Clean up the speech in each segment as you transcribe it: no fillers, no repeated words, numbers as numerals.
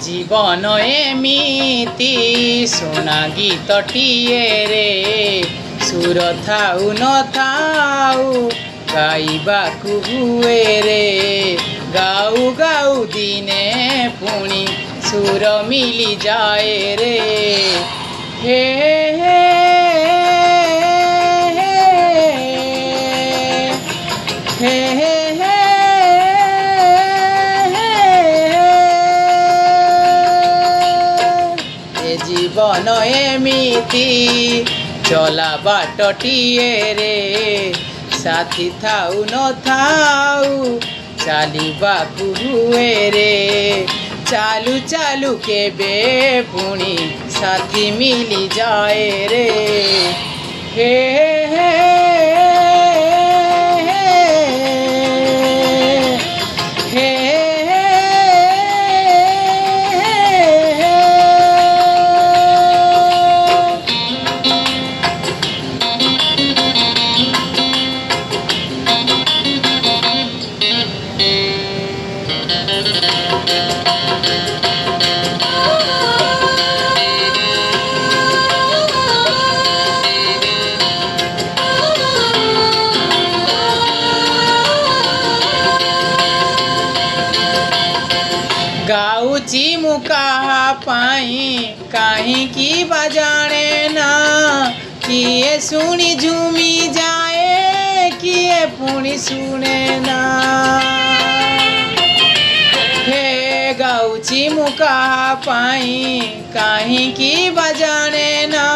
जीवन एमिति सोना गीतटिए रे सुर थाउ न थाउ गाइबाकु हुए रे गाऊ गाऊ दिने पुणी सुर मिली जाए रे हे हे हे हे हे ए जीवन एमिति चला बाटटिए रे साथी थाउ न थाउ चालिबाकु हुए रे चालू चालू केबे पुणी साथी मिली जाए रे हे हे गाउची मुका पाई कहीं की बजाने ना किए सुनी झूमी जाए किए पुणी सुने ना हे गाउची मुका पाई कहीं की बजाने ना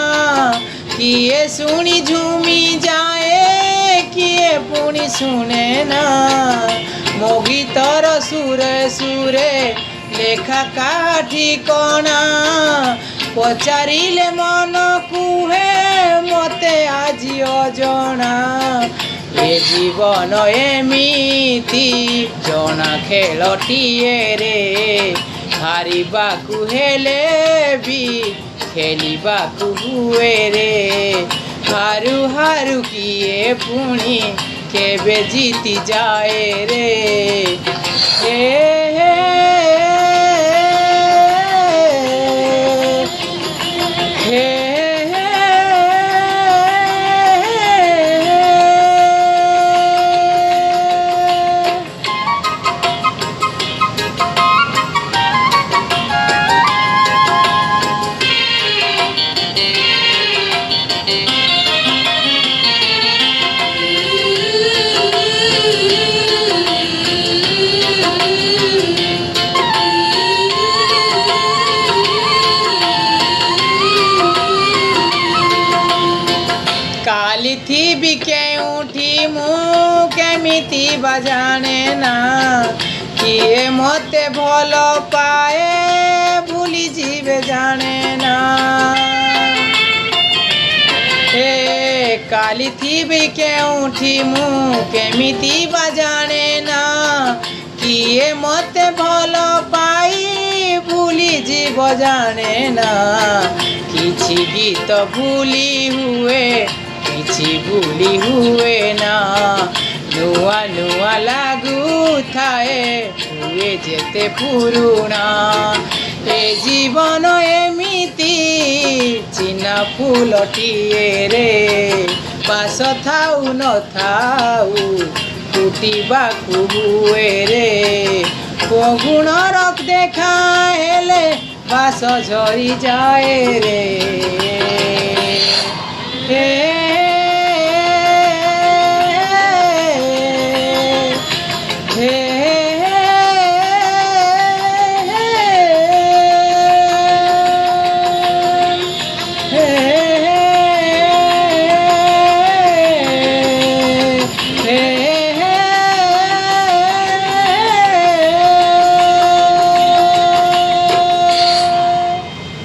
किए सुनी झूमी जाए किए पुणी सुने ना मो गीतर सुरे सुरे लेखा का ठिकना पचारिले मन कुहे मते आजी अजना ए जीवन एमिति जना खेलटिए रे हारिबाकु हेले भी खेलिबाकु हुए रे हारु हारु किए पुणी केबे जीती जाए रे हे काली थी भी केउठी मु केमिति बजाने ना किए मते भल पाए भूली जीवे जाने ना हे काली थी भी केउठी मु केमिति बजाने ना किए मते भल पाई भूली जीव जाने ना किछि गीत भूली हुए किछि भूली हुए ना नुआ नुआ लागू थाए हुए जेते पुरुणा ए जीवन एमिति चिना फूलटिए रे बास थाउ न थाउ फुटिबाकु हुए रे गुण रख देखा हेले बास झरी जाए रे हे